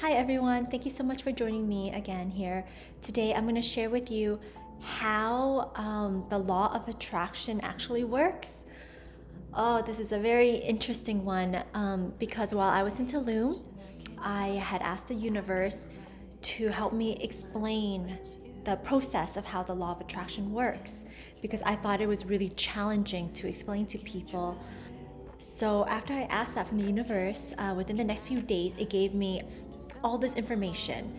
Hi everyone, thank you so much for joining me again here. Today I'm going to share with you how the law of attraction actually works. Oh, this is a very interesting one because while I was in Tulum, I had asked the universe to help me explain the process of how the law of attraction works because I thought it was really challenging to explain to people. So after I asked that from the universe, within the next few days, it gave me all this information.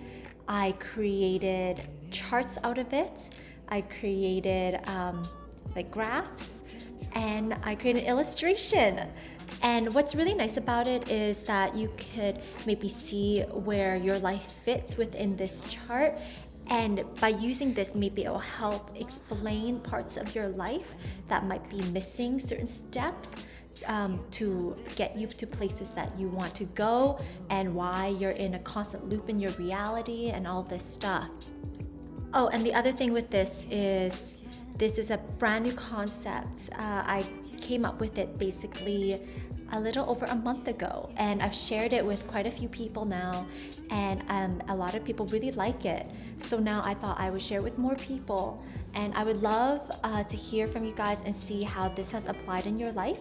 I created charts out of it. I created like graphs, and I created an illustration. And what's really nice about it is that you could maybe see where your life fits within this chart. And by using this, maybe it will help explain parts of your life that might be missing certain steps to get you to places that you want to go and why you're in a constant loop in your reality and all this stuff. Oh, and the other thing with this is a brand new concept. I came up with it basically a little over a month ago, and I've shared it with quite a few people now, and a lot of people really like it. So now I thought I would share it with more people, and I would love to hear from you guys and see how this has applied in your life,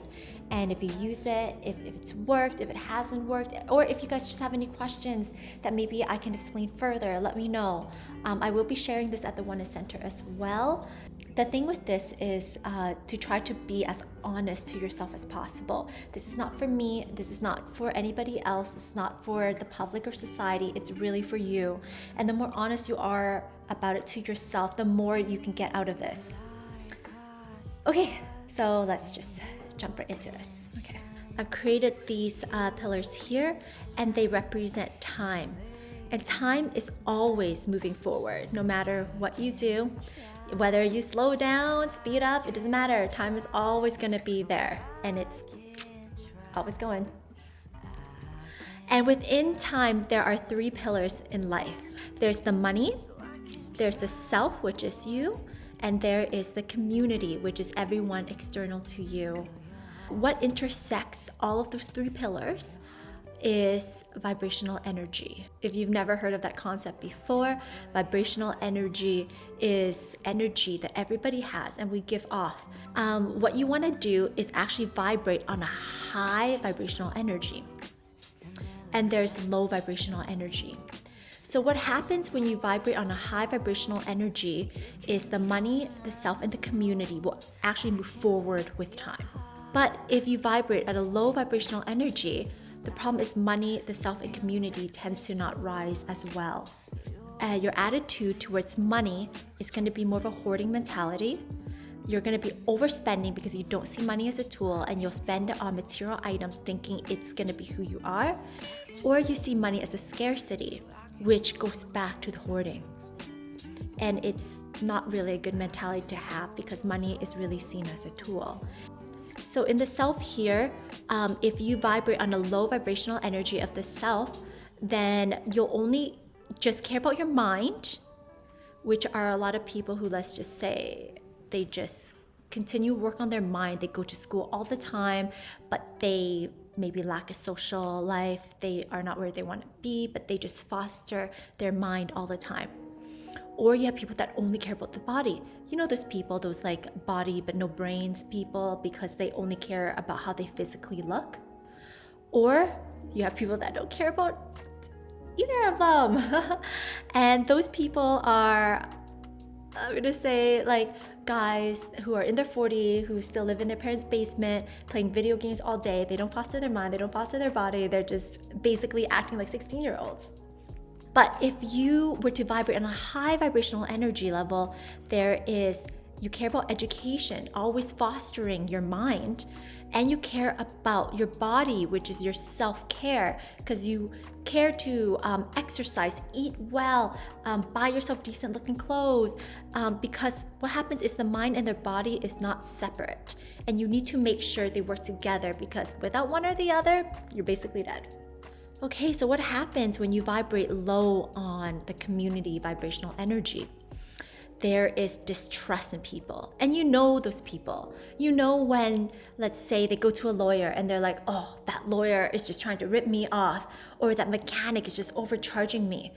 and if you use it, if it's worked, if it hasn't worked, or if you guys just have any questions that maybe I can explain further, let me know. I will be sharing this at the Oneness Center as well. The thing with this is to try to be as honest to yourself as possible. This is not for me. This is not for anybody else. It's not for the public or society. It's really for you. And the more honest you are about it to yourself, the more you can get out of this. Okay, so let's just jump right into this. Okay, I've created these pillars here, and they represent time. And time is always moving forward, no matter what you do. Whether you slow down, speed up, it doesn't matter. Time is always going to be there, and it's always going. And within time, there are three pillars in life. There's the money, there's the self, which is you, and there is the community, which is everyone external to you. What intersects all of those three pillars is vibrational energy. If you've never heard of that concept before, vibrational energy is energy that everybody has and we give off. What you want to do is actually vibrate on a high vibrational energy. And there's low vibrational energy. So what happens when you vibrate on a high vibrational energy is the money, the self, and the community will actually move forward with time. But if you vibrate at a low vibrational energy, the problem is money, the self, and community tends to not rise as well. Your attitude towards money is going to be more of a hoarding mentality. You're going to be overspending because you don't see money as a tool, and you'll spend it on material items thinking it's going to be who you are. Or you see money as a scarcity, which goes back to the hoarding. And it's not really a good mentality to have because money is really seen as a tool. So in the self here, if you vibrate on a low vibrational energy of the self, then you'll only just care about your mind, which are a lot of people who, let's just say, they just continue work on their mind. They go to school all the time, but they maybe lack a social life. They are not where they want to be, but they just foster their mind all the time. Or you have people that only care about the body. You know those people, those like body but no brains people, because they only care about how they physically look. Or you have people that don't care about either of them. And those people are, I'm gonna say, like guys who are in their 40s, who still live in their parents' basement, playing video games all day. They don't foster their mind, they don't foster their body. They're just basically acting like 16-year-olds. But if you were to vibrate on a high vibrational energy level, you care about education, always fostering your mind, and you care about your body, which is your self-care, because you care to exercise, eat well, buy yourself decent looking clothes, because what happens is the mind and their body is not separate, and you need to make sure they work together, because without one or the other, you're basically dead. Okay, so what happens when you vibrate low on the community vibrational energy? there is distrust in people. And you know those people. You know when, let's say, they go to a lawyer and they're like, oh, that lawyer is just trying to rip me off, or that mechanic is just overcharging me.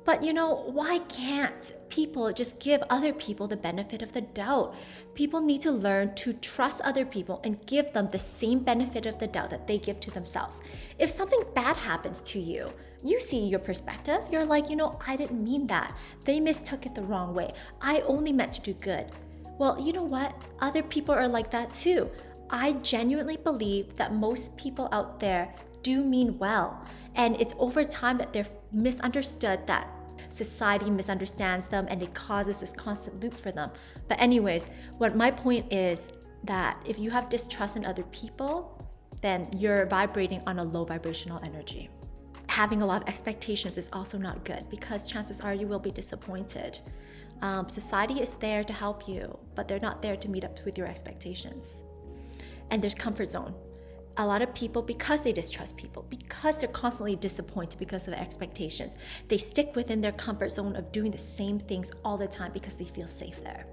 But why can't people just give other people the benefit of the doubt? People need to learn to trust other people and give them the same benefit of the doubt that they give to themselves. If something bad happens to you, you see your perspective. You're like, I didn't mean that. They mistook it the wrong way. I only meant to do good. Well, you know what? Other people are like that too. I genuinely believe that most people out there do mean well. And it's over time that they're misunderstood, that society misunderstands them, and it causes this constant loop for them. But anyways, what my point is that if you have distrust in other people, then you're vibrating on a low vibrational energy. Having a lot of expectations is also not good, because chances are you will be disappointed. Society is there to help you, but they're not there to meet up with your expectations. And there's comfort zone. A lot of people, because they distrust people, because they're constantly disappointed because of expectations, they stick within their comfort zone of doing the same things all the time because they feel safe there.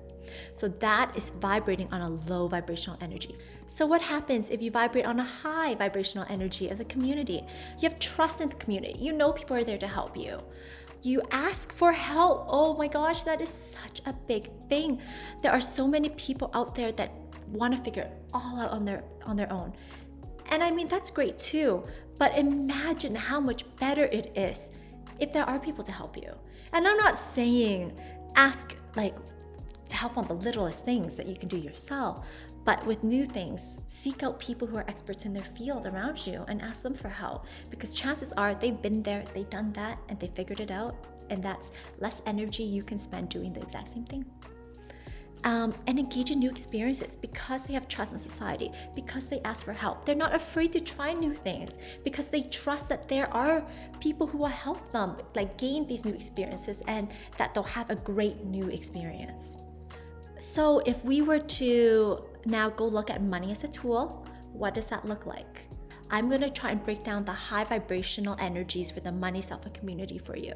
So that is vibrating on a low vibrational energy. So what happens if you vibrate on a high vibrational energy of the community? You have trust in the community. You know people are there to help you. You ask for help. Oh my gosh, that is such a big thing. There are so many people out there that want to figure it all out on their own. And I mean, that's great too, but imagine how much better it is if there are people to help you. And I'm not saying ask to help on the littlest things that you can do yourself, but with new things, seek out people who are experts in their field around you and ask them for help, because chances are they've been there, they've done that, and they figured it out, and that's less energy you can spend doing the exact same thing. And engage in new experiences because they have trust in society, because they ask for help. They're not afraid to try new things because they trust that there are people who will help them gain these new experiences, and that they'll have a great new experience. So if we were to now go look at money as a tool, what does that look like? I'm going to try and break down the high vibrational energies for the money self community for you.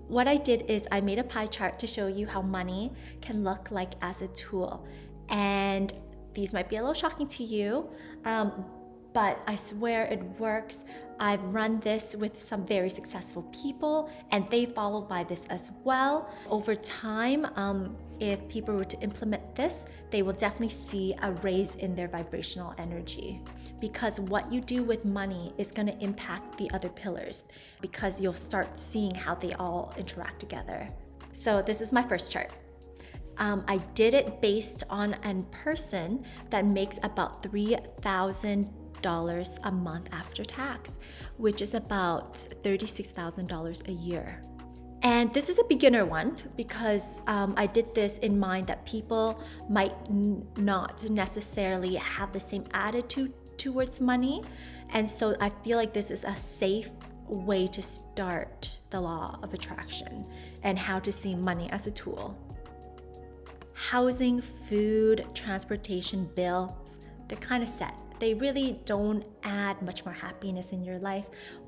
What I did is I made a pie chart to show you how money can look like as a tool. And these might be a little shocking to you, but I swear it works. I've run this with some very successful people, and they follow by this as well. Over time, if people were to implement this, they will definitely see a raise in their vibrational energy, because what you do with money is going to impact the other pillars, because you'll start seeing how they all interact together. So this is my first chart. I did it based on a person that makes about $3,000 a month after tax, which is about $36,000 a year. And this is a beginner one because I did this in mind that people might not necessarily have the same attitude towards money. And so I feel like this is a safe way to start the law of attraction and how to see money as a tool. Housing, food, transportation, bills, they're kind of set. They really don't add much more happiness in your life.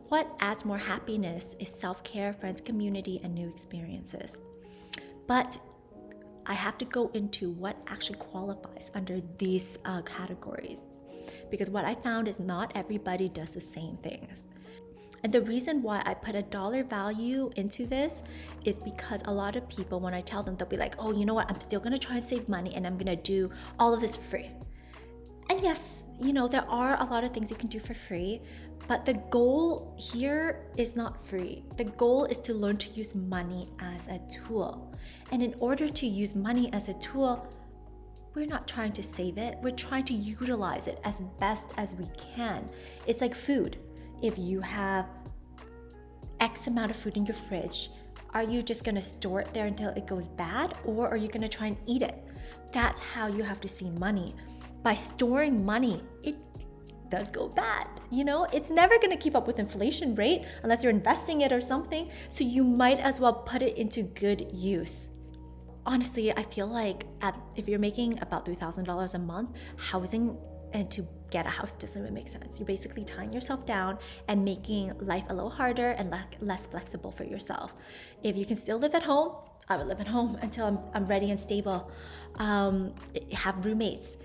What adds more happiness is self-care, friends, community, and new experiences. But I have to go into what actually qualifies under these categories, because what I found is not everybody does the same things. And the reason why I put a dollar value into this is because a lot of people, when I tell them, they'll be like, oh, you know what, I'm still gonna try and save money and I'm gonna do all of this for free. And yes, there are a lot of things you can do for free, but the goal here is not free. The goal is to learn to use money as a tool. And in order to use money as a tool, we're not trying to save it. We're trying to utilize it as best as we can. It's like food. If you have X amount of food in your fridge, are you just gonna store it there until it goes bad, or are you gonna try and eat it? That's how you have to see money. By storing money, it does go bad. It's never gonna keep up with inflation rate unless you're investing it or something. So you might as well put it into good use. Honestly, I feel like if you're making about $3,000 a month, housing and to get a house doesn't even make sense. You're basically tying yourself down and making life a little harder and less flexible for yourself. If you can still live at home, I would live at home until I'm ready and stable. Have roommates.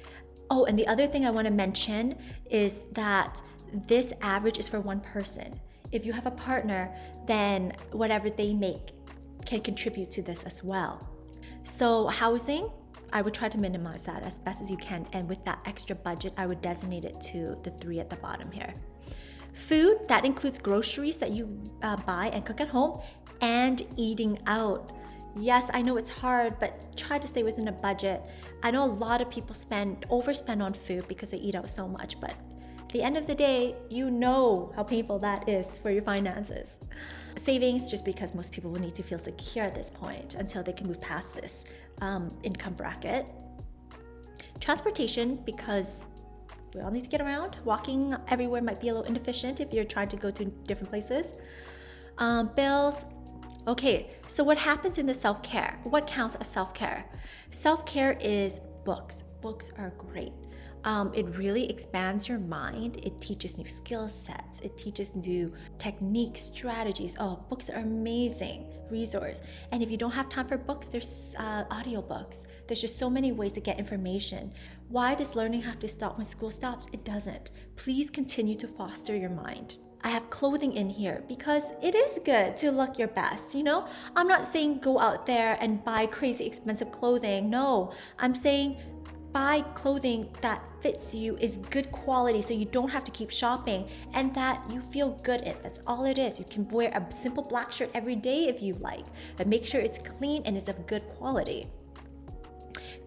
Oh, and the other thing I want to mention is that this average is for one person. If you have a partner, then whatever they make can contribute to this as well. So housing, I would try to minimize that as best as you can. And with that extra budget, I would designate it to the 3 at the bottom here. Food, that includes groceries that you buy and cook at home, and eating out. Yes, I know it's hard, but try to stay within a budget. I know a lot of people overspend on food because they eat out so much, but at the end of the day, you know how painful that is for your finances. Savings, just because most people will need to feel secure at this point until they can move past this income bracket. Transportation, because we all need to get around. Walking everywhere might be a little inefficient if you're trying to go to different places. Bills. Okay, so what happens in the self-care? What counts as self-care? Self-care is books. Books are great. It really expands your mind. It teaches new skill sets. It teaches new techniques, strategies. Oh, books are amazing resource. And if you don't have time for books, there's audiobooks. There's just so many ways to get information. Why does learning have to stop when school stops? It doesn't. Please continue to foster your mind. I have clothing in here because it is good to look your best, I'm not saying go out there and buy crazy expensive clothing. No, I'm saying buy clothing that fits you, is good quality, so you don't have to keep shopping, and that you feel good in. That's all it is. You can wear a simple black shirt every day if you like, but make sure it's clean and it's of good quality.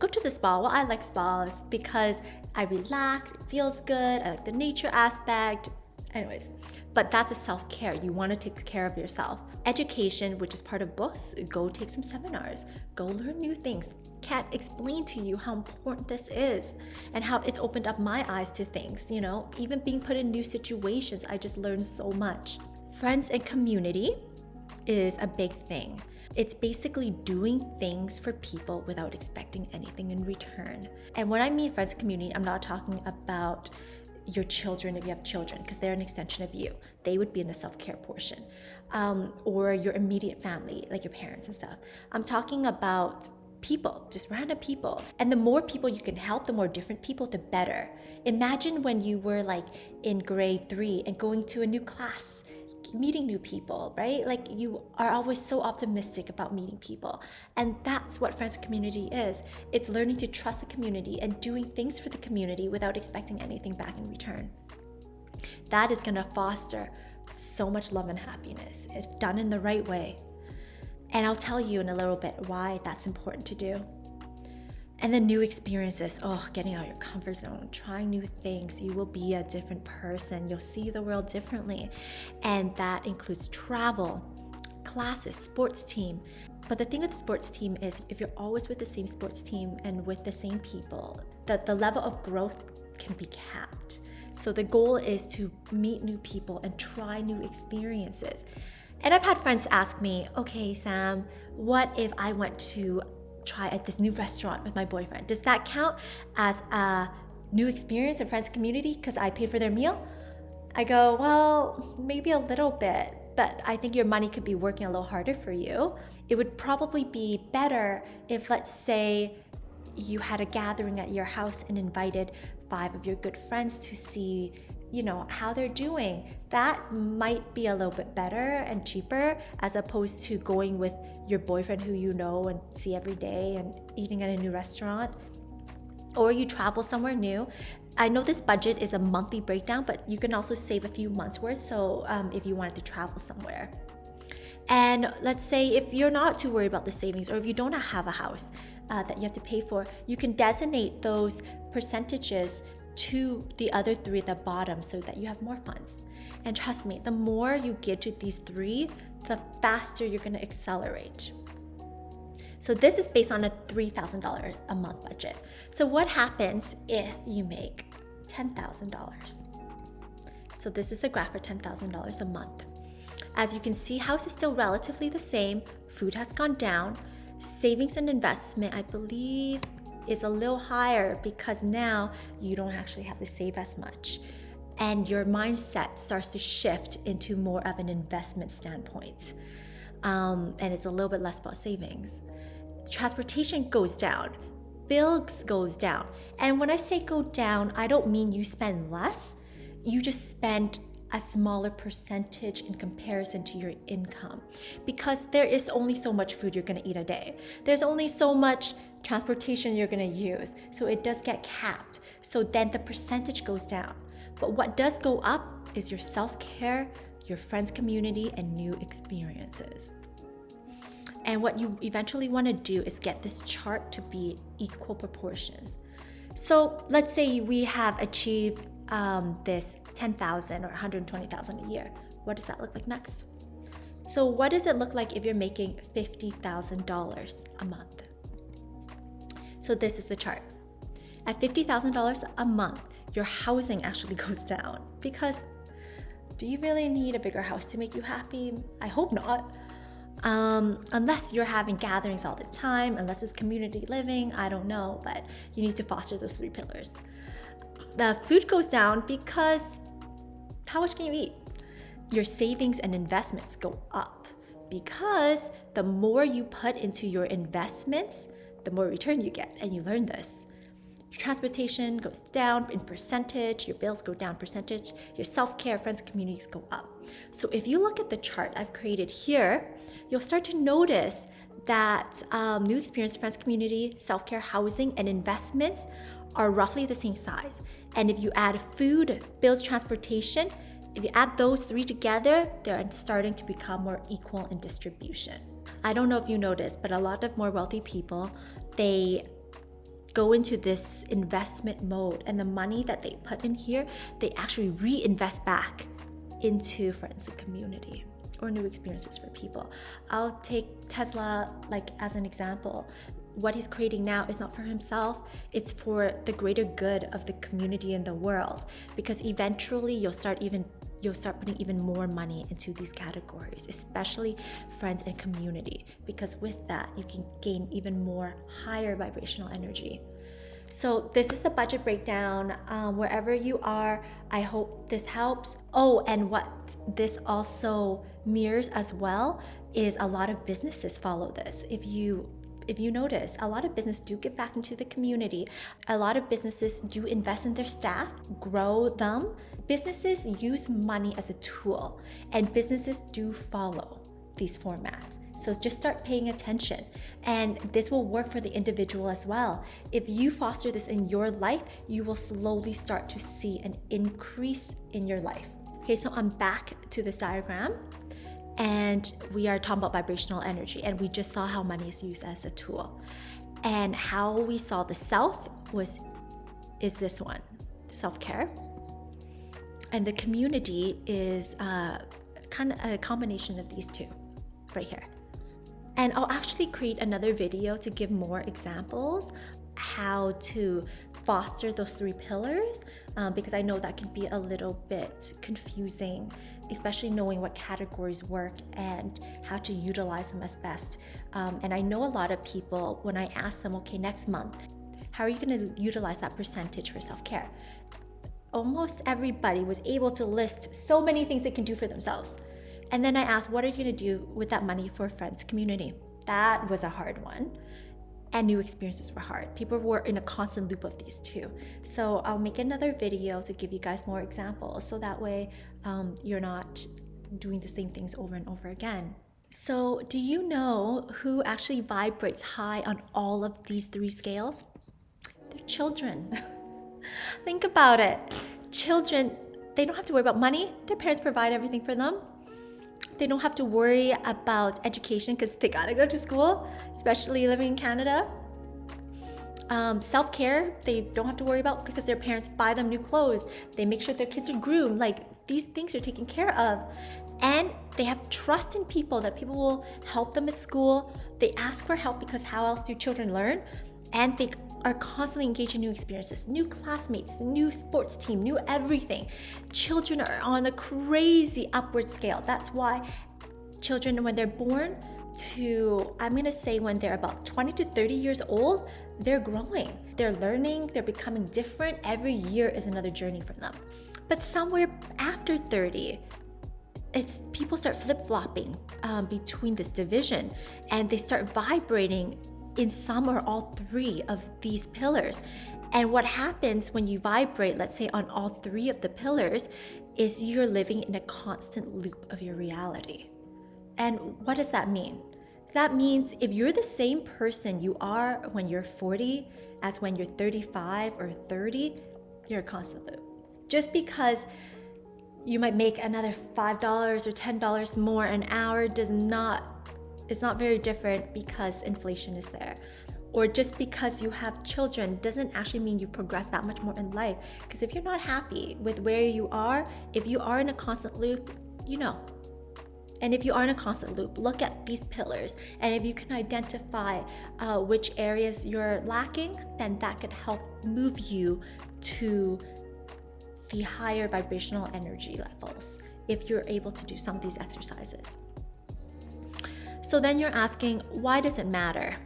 Go to the spa. Well, I like spas because I relax, it feels good, I like the nature aspect. Anyways, but that's a self-care. You want to take care of yourself. Education, which is part of books, go take some seminars, go learn new things. Can't explain to you how important this is and how it's opened up my eyes to things, even being put in new situations, I just learned so much. Friends and community is a big thing. It's basically doing things for people without expecting anything in return. And when I mean friends and community, I'm not talking about your children if you have children, because they're an extension of you. They would be in the self-care portion. Or your immediate family, like your parents and stuff. I'm talking about people, just random people. And the more people you can help, the more different people, the better. Imagine when you were in grade 3 and going to a new class, meeting new people, right? You are always so optimistic about meeting people. And that's what friends and community is. It's learning to trust the community and doing things for the community without expecting anything back in return. That is going to foster so much love and happiness if done in the right way. And I'll tell you in a little bit why that's important to do. And then new experiences, getting out of your comfort zone, trying new things. You will be a different person. You'll see the world differently. And that includes travel, classes, sports team. But the thing with the sports team is if you're always with the same sports team and with the same people, the level of growth can be capped. So the goal is to meet new people and try new experiences. And I've had friends ask me, okay, Sam, what if I went to try at this new restaurant with my boyfriend? Does that count as a new experience in friends community because I paid for their meal? I go, well, maybe a little bit, but I think your money could be working a little harder for you. It would probably be better if, let's say, you had a gathering at your house and invited 5 of your good friends to see how they're doing. That might be a little bit better and cheaper as opposed to going with your boyfriend who you know and see every day and eating at a new restaurant. Or you travel somewhere new. I know this budget is a monthly breakdown, but you can also save a few months worth, so if you wanted to travel somewhere. And let's say if you're not too worried about the savings, or if you don't have a house that you have to pay for, you can designate those percentages to the other 3 at the bottom so that you have more funds. And trust me, the more you give to these 3, the faster you're going to accelerate. So this is based on a $3,000 a month budget. So what happens if you make $10,000? So this is the graph for $10,000 a month. As you can see, house is still relatively the same. Food has gone down. Savings and investment, I believe, is a little higher because now you don't actually have to save as much. And your mindset starts to shift into more of an investment standpoint. And it's a little bit less about savings. Transportation goes down, bills goes down. And when I say go down, I don't mean you spend less. You just spend a smaller percentage in comparison to your income, because there is only so much food you're going to eat a day. There's only so much transportation you're going to use. So it does get capped. So then the percentage goes down. But what does go up is your self-care, your friends community, and new experiences. And what you eventually want to do is get this chart to be equal proportions. So let's say we have achieved this 10,000 or 120,000 a year. What does that look like next? So what does it look like if you're making $50,000 a month? So this is the chart. At $50,000 a month, your housing actually goes down, because do you really need a bigger house to make you happy? I hope not. Unless you're having gatherings all the time, unless it's community living, I don't know, but you need to foster those 3 pillars. The food goes down because how much can you eat? Your savings and investments go up, because the more you put into your investments, the more return you get, and you learn this. Your transportation goes down in percentage, your bills go down percentage, your self-care, friends, communities go up. So if you look at the chart I've created here, you'll start to notice that new experience, friends, community, self-care, housing, and investments are roughly the same size. And if you add food, bills, transportation, if you add those 3 together, they're starting to become more equal in distribution. I don't know if you noticed, but a lot of more wealthy people, they go into this investment mode, and the money that they put in here, they actually reinvest back into friends and community or new experiences for people. I'll take Tesla as an example. What he's creating now is not for himself, it's for the greater good of the community and the world, because eventually you'll start putting even more money into these categories, especially friends and community, because with that you can gain even more higher vibrational energy. So this is the budget breakdown. Wherever you are, I hope this helps. Oh, and what this also mirrors as well is a lot of businesses follow this. If you notice, a lot of businesses do give back into the community. A lot of businesses do invest in their staff, grow them. Businesses use money as a tool, and businesses do follow these formats. So just start paying attention, and this will work for the individual as well. If you foster this in your life, you will slowly start to see an increase in your life. Okay, so I'm back to this diagram. And we are talking about vibrational energy, and we just saw how money is used as a tool. And how we saw the self is this one, self-care. And the community is kind of a combination of these 2 right here. And I'll actually create another video to give more examples how to foster those 3 pillars, because I know that can be a little bit confusing, especially knowing what categories work and how to utilize them as best. And I know a lot of people, when I ask them, okay, next month, how are you going to utilize that percentage for self-care? Almost everybody was able to list so many things they can do for themselves. And then I asked, what are you going to do with that money for friends community? That was a hard one. And new experiences were hard. People were in a constant loop of these 2. So I'll make another video to give you guys more examples, so that way you're not doing the same things over and over again. So do you know who actually vibrates high on all of these 3 scales? They're children. Think about it. Children, they don't have to worry about money. Their parents provide everything for them. They don't have to worry about education because they gotta go to school, especially living in Canada. Self-care, they don't have to worry about because their parents buy them new clothes. They make sure their kids are groomed. These things are taken care of. And they have trust in people, that people will help them at school. They ask for help because how else do children learn? And they are constantly engaged in new experiences, new classmates, new sports team, new everything. Children are on a crazy upward scale. That's why children, when they're born to, I'm gonna say when they're about 20 to 30 years old, they're growing, they're learning, they're becoming different. Every year is another journey for them. But somewhere after 30, it's people start flip-flopping between this division, and they start vibrating in some or all three of these pillars. And what happens when you vibrate, let's say on all three of the pillars, is you're living in a constant loop of your reality. And what does that mean? That means if you're the same person you are when you're 40 as when you're 35 or 30, you're a constant loop. Just because you might make another $5 or $10 more an hour it's not very different because inflation is there. Or just because you have children doesn't actually mean you progress that much more in life. Because if you're not happy with where you are, if you are in a constant loop, you know. And if you are in a constant loop, look at these pillars. And if you can identify which areas you're lacking, then that could help move you to the higher vibrational energy levels if you're able to do some of these exercises. So then you're asking, why does it matter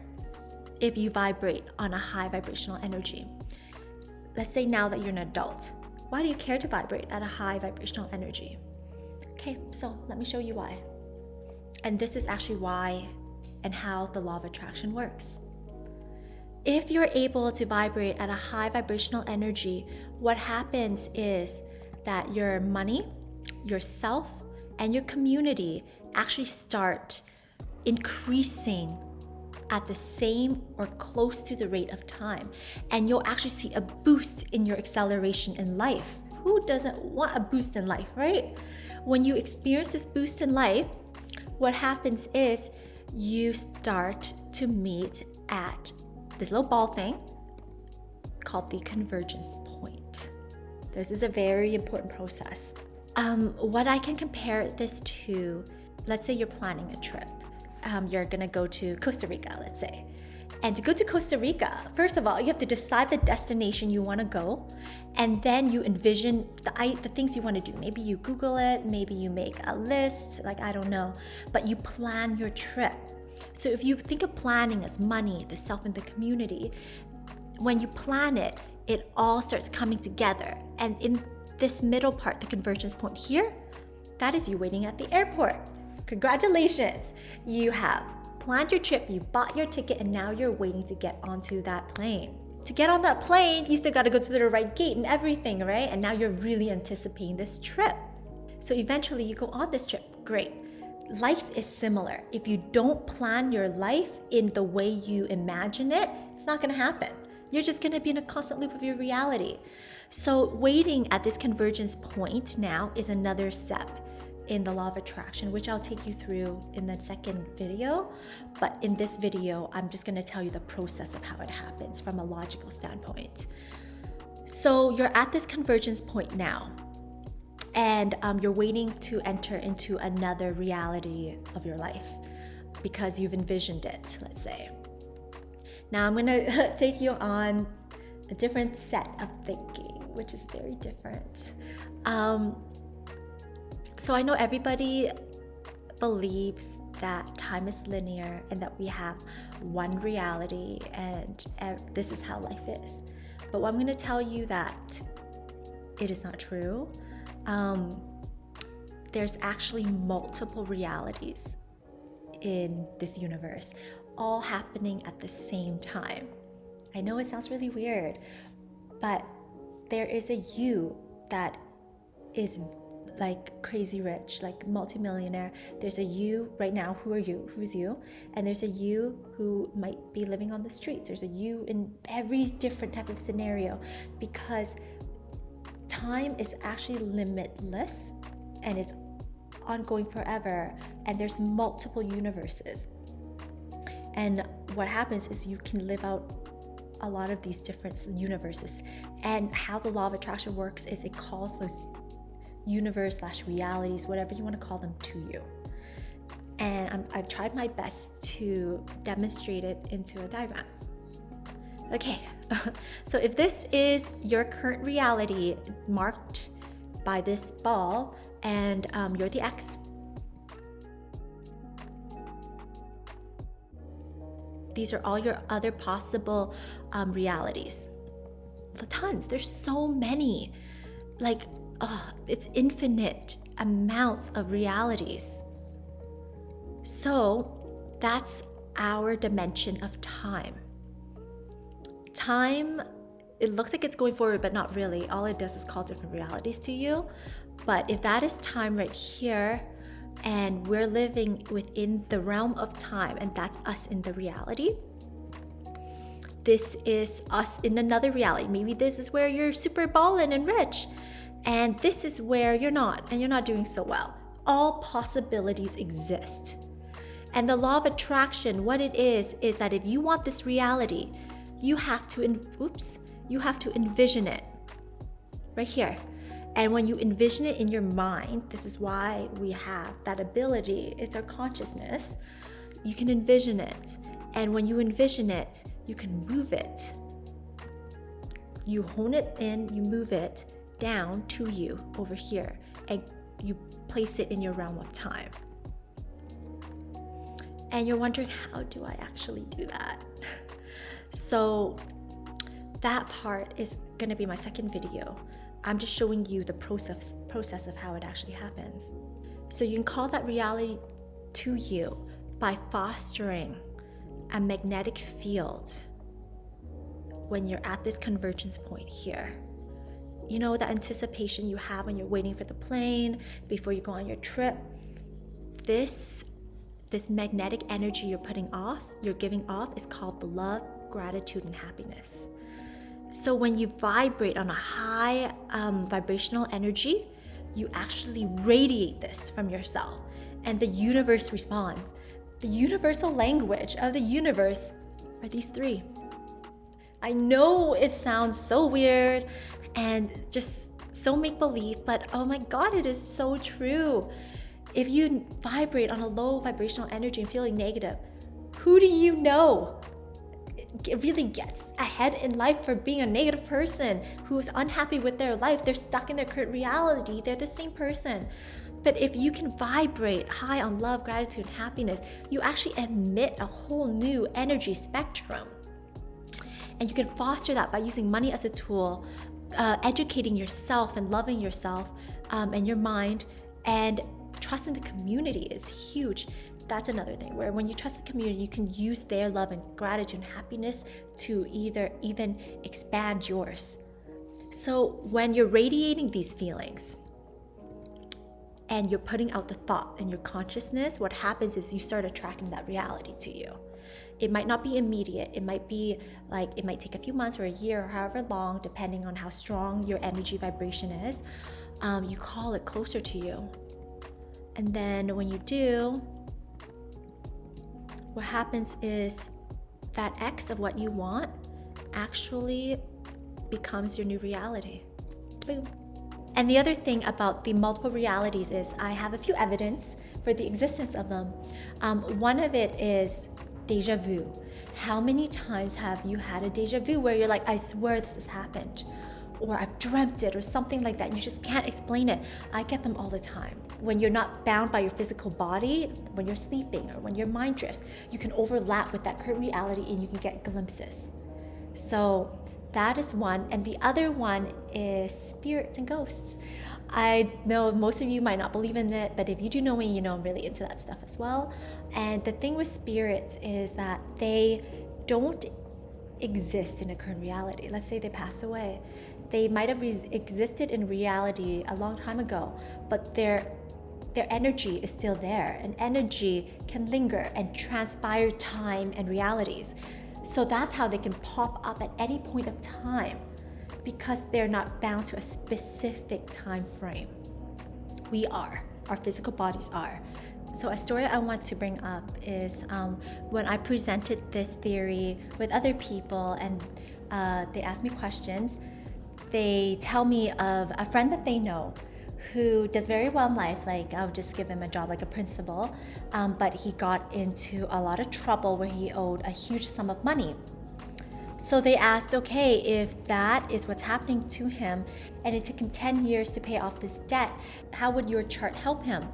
if you vibrate on a high vibrational energy? Let's say now that you're an adult, why do you care to vibrate at a high vibrational energy? Okay, so let me show you why. And this is actually why and how the law of attraction works. If you're able to vibrate at a high vibrational energy, what happens is that your money, yourself, and your community actually start increasing at the same or close to the rate of time. And you'll actually see a boost in your acceleration in life. Who doesn't want a boost in life, right? When you experience this boost in life, what happens is you start to meet at this little ball thing called the convergence point. This is a very important process. What I can compare this to, let's say you're planning a trip. You're gonna go to Costa Rica, let's say. And to go to Costa Rica, first of all, you have to decide the destination you wanna go, and then you envision the things you wanna do. Maybe you Google it, maybe you make a list, I don't know, but you plan your trip. So if you think of planning as money, the self, and the community, when you plan it, it all starts coming together. And in this middle part, the convergence point here, that is you waiting at the airport. Congratulations! You have planned your trip, you bought your ticket, and now you're waiting to get onto that plane. To get on that plane, you still gotta go to the right gate and everything, right? And now you're really anticipating this trip. So eventually you go on this trip, great. Life is similar. If you don't plan your life in the way you imagine it, it's not gonna happen. You're just gonna be in a constant loop of your reality. So waiting at this convergence point now is another step in the law of attraction, which I'll take you through in the second video. But in this video, I'm just gonna tell you the process of how it happens from a logical standpoint. So you're at this convergence point now, and you're waiting to enter into another reality of your life because you've envisioned it, let's say. Now I'm gonna take you on a different set of thinking, which is very different. So I know everybody believes that time is linear and that we have one reality and this is how life is. But I'm going to tell you that it is not true. There's actually multiple realities in this universe, all happening at the same time. I know it sounds really weird, but there is a you that is crazy rich, multimillionaire. There's a you right now. Who are you? Who's you? And there's a you who might be living on the streets. There's a you in every different type of scenario, because time is actually limitless and it's ongoing forever, and there's multiple universes. And what happens is you can live out a lot of these different universes. And how the law of attraction works is it calls those universe/realities, whatever you want to call them, to you. And I've tried my best to demonstrate it into a diagram. Okay, so if this is your current reality marked by this ball, and you're the X, These are all your other possible realities. The tons. There's so many. Like, it's infinite amounts of realities. So that's our dimension of time. Time, it looks like it's going forward, but not really. All it does is call different realities to you. But if that is time right here, and we're living within the realm of time, and that's us in the reality, this is us in another reality. Maybe this is where you're super ballin' and rich, and this is where you're not, and you're not doing so well. All possibilities exist. And the law of attraction, what it is that if you want this reality, you have to envision it right here. And when you envision it in your mind, this is why we have that ability. It's our consciousness. You can envision it. And when you envision it, you can move it. You hone it in, you move it down to you over here, and you place it in your realm of time. And you're wondering, how do I actually do that? So that part is going to be my second video. I'm just showing you the process of how it actually happens. So you can call that reality to you by fostering a magnetic field when you're at this convergence point here. You know, the anticipation you have when you're waiting for the plane, before you go on your trip. This magnetic energy you're giving off is called the love, gratitude, and happiness. So when you vibrate on a high vibrational energy, you actually radiate this from yourself, and the universe responds. The universal language of the universe are these three. I know it sounds so weird and just so make-believe, but oh my God, it is so true. If you vibrate on a low vibrational energy and feeling negative, who do you know really gets ahead in life for being a negative person who is unhappy with their life? They're stuck in their current reality. They're the same person. But if you can vibrate high on love, gratitude, and happiness, you actually emit a whole new energy spectrum. And you can foster that by using money as a tool, educating yourself and loving yourself and your mind, and trusting the community is huge. That's another thing, where when you trust the community, you can use their love and gratitude and happiness to even expand yours. So when you're radiating these feelings and you're putting out the thought in your consciousness, what happens is you start attracting that reality to you. It might not be immediate. It might take a few months or a year or however long, depending on how strong your energy vibration is. You call it closer to you. And then when you do, what happens is that X of what you want actually becomes your new reality. Boom. And the other thing about the multiple realities is I have a few evidence for the existence of them. One of it is deja vu. How many times have you had a deja vu where you're like, I swear this has happened, or I've dreamt it, or something like that, and you just can't explain it? I get them all the time. When you're not bound by your physical body, when you're sleeping, or when your mind drifts, you can overlap with that current reality and you can get glimpses. So that is one. And the other one is spirits and ghosts. I know most of you might not believe in it, but if you do know me, you know I'm really into that stuff as well. And the thing with spirits is that they don't exist in a current reality. Let's say they pass away. They might have existed in reality a long time ago, but their energy is still there, and energy can linger and transpire time and realities. So that's how they can pop up at any point of time, because they're not bound to a specific time frame. We are. Our physical bodies are. So a story I want to bring up is when I presented this theory with other people and they asked me questions, they tell me of a friend that they know who does very well in life. Like, I'll just give him a job like a principal, but he got into a lot of trouble where he owed a huge sum of money. So they asked, okay, if that is what's happening to him and it took him 10 years to pay off this debt, how would your chart help him?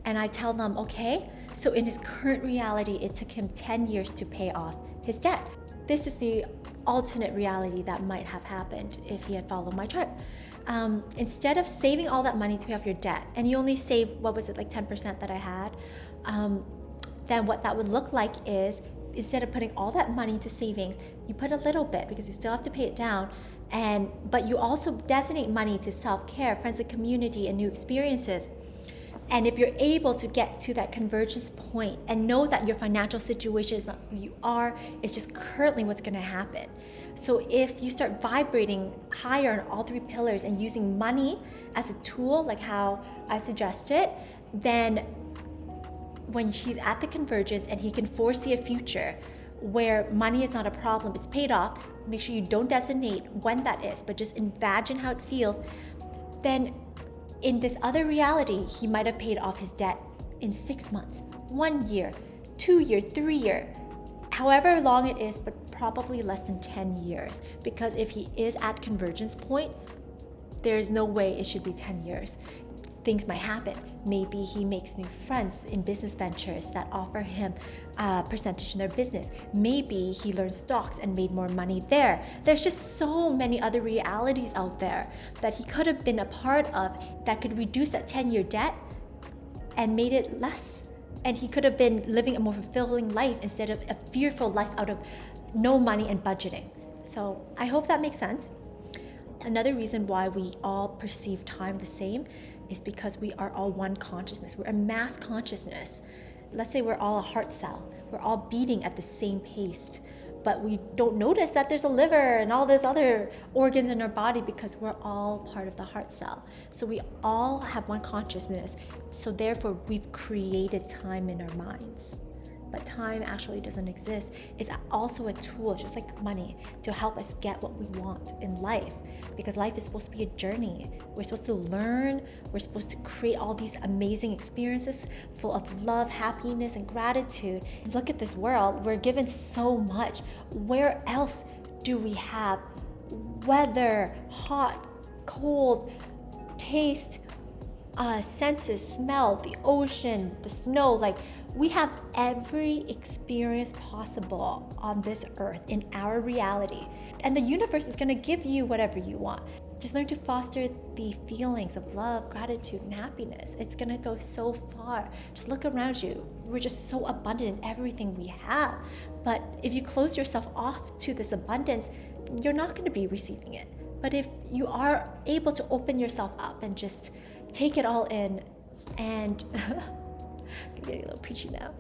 And I tell them, okay, so in his current reality, it took him 10 years to pay off his debt. This is the alternate reality that might have happened if he had followed my chart. Instead of saving all that money to pay off your debt, and you only save, what was it, like 10% that I had, then what that would look like is, instead of putting all that money into savings, you put a little bit because you still have to pay it down, but you also designate money to self-care, friends and community, and new experiences. And if you're able to get to that convergence point and know that your financial situation is not who you are, it's just currently what's going to happen. So if you start vibrating higher on all three pillars and using money as a tool, like how I suggested, then when he's at the convergence and he can foresee a future where money is not a problem, it's paid off, make sure you don't designate when that is, but just imagine how it feels, then in this other reality, he might have paid off his debt in 6 months, 1 year, 2 years, 3 years, however long it is, but probably less than 10 years. Because if he is at convergence point, there's no way it should be 10 years. Things might happen. Maybe he makes new friends in business ventures that offer him a percentage in their business. Maybe he learned stocks and made more money there. There's just so many other realities out there that he could have been a part of that could reduce that 10-year debt and made it less. And he could have been living a more fulfilling life instead of a fearful life out of no money and budgeting. So I hope that makes sense. Another reason why we all perceive time the same is because we are all one consciousness. We're a mass consciousness. Let's say we're all a heart cell. We're all beating at the same pace, but we don't notice that there's a liver and all these other organs in our body because we're all part of the heart cell. So we all have one consciousness. So therefore, we've created time in our minds. But time actually doesn't exist. It's also a tool, just like money, to help us get what we want in life. Because life is supposed to be a journey. We're supposed to learn. We're supposed to create all these amazing experiences full of love, happiness, and gratitude. Look at this world. We're given so much. Where else do we have weather, hot, cold, taste, senses, smell, the ocean, the snow? Like, we have every experience possible on this earth in our reality. And the universe is going to give you whatever you want. Just learn to foster the feelings of love, gratitude, and happiness. It's going to go so far. Just look around you. We're just so abundant in everything we have. But if you close yourself off to this abundance, you're not going to be receiving it. But if you are able to open yourself up and just take it all in, and I'm getting a little preachy now.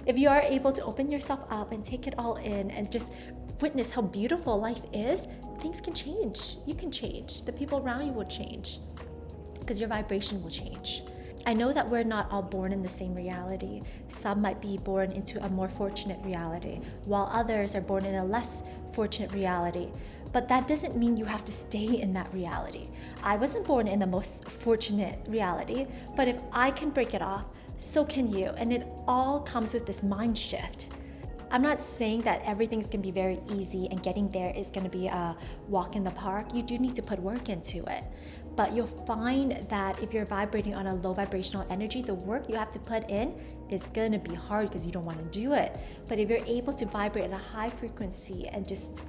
If you are able to open yourself up and take it all in and just witness how beautiful life is, things can change. You can change. The people around you will change because your vibration will change. I know that we're not all born in the same reality. Some might be born into a more fortunate reality, while others are born in a less fortunate reality. But that doesn't mean you have to stay in that reality. I wasn't born in the most fortunate reality, but if I can break it off, so can you. And it all comes with this mind shift. I'm not saying that everything's gonna be very easy and getting there is gonna be a walk in the park. You do need to put work into it. But you'll find that if you're vibrating on a low vibrational energy, the work you have to put in is gonna be hard because you don't wanna do it. But if you're able to vibrate at a high frequency and just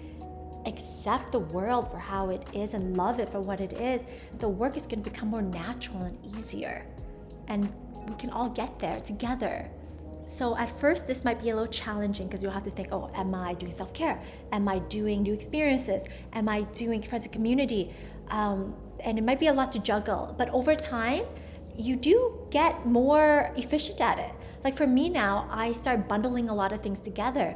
accept the world for how it is and love it for what it is, the work is gonna become more natural and easier. And we can all get there together. So at first, this might be a little challenging because you'll have to think, oh, am I doing self-care? Am I doing new experiences? Am I doing friends and community? And it might be a lot to juggle. But over time, you do get more efficient at it. Like for me now, I start bundling a lot of things together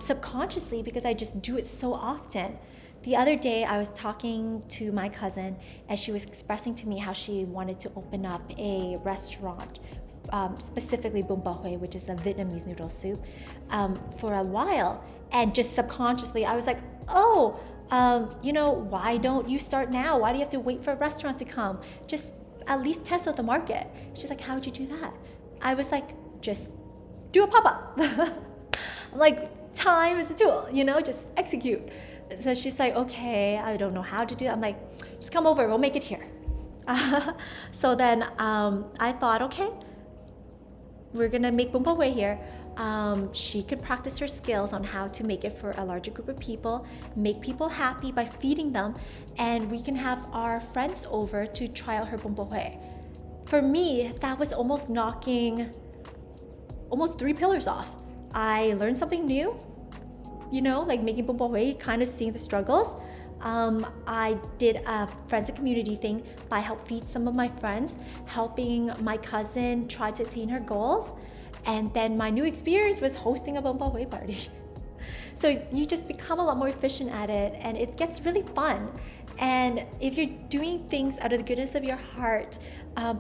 subconsciously because I just do it so often. The other day, I was talking to my cousin and she was expressing to me how she wanted to open up a restaurant, specifically bún bò Huế, which is a Vietnamese noodle soup, for a while. And just subconsciously, I was like, oh, why don't you start now? Why do you have to wait for a restaurant to come? Just at least test out the market. She's like, how would you do that? I was like, just do a pop-up. I'm like, time is a tool, just execute. So she's like, okay, I don't know how to do that. I'm like, just come over, we'll make it here. So then I thought, okay, we're gonna make bún bò Huế here. She could practice her skills on how to make it for a larger group of people, make people happy by feeding them, and we can have our friends over to try out her bumbohe. For me, that was almost knocking almost 3 pillars off. I learned something new, like making bumbohe, kind of seeing the struggles. I did a friends and community thing by help feed some of my friends, helping my cousin try to attain her goals. And then my new experience was hosting a bumbohe party. So you just become a lot more efficient at it, and it gets really fun. And if you're doing things out of the goodness of your heart,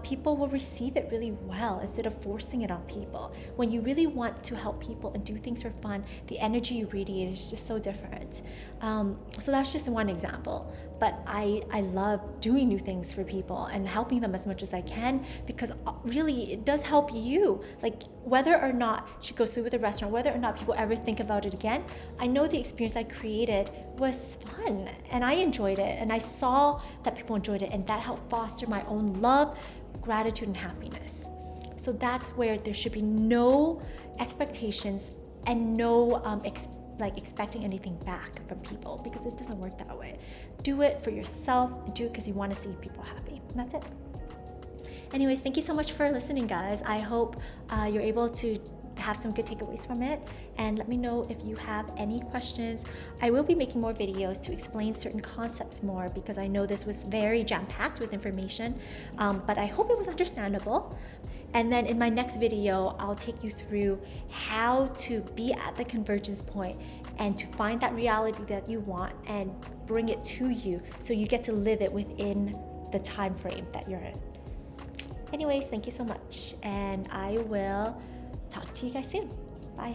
people will receive it really well instead of forcing it on people. When you really want to help people and do things for fun, the energy you radiate is just so different. So that's just one example. But I love doing new things for people and helping them as much as I can, because really it does help you. Like, whether or not she goes through with the restaurant, whether or not people ever think about it again, I know the experience I created was fun and I enjoyed it, and I saw that people enjoyed it, and that helped foster my own love, gratitude, and happiness. So that's where there should be no expectations and no expecting anything back from people, because it doesn't work that way. Do it for yourself, do it because you want to see people happy. And that's it. Anyways, thank you so much for listening, guys. I hope you're able to have some good takeaways from it, and let me know if you have any questions. I will be making more videos to explain certain concepts more, because I know this was very jam-packed with information, but I hope it was understandable. And then in my next video, I'll take you through how to be at the convergence point and to find that reality that you want and bring it to you, so you get to live it within the time frame that you're in. Anyways, thank you so much, and I will talk to you guys soon. Bye.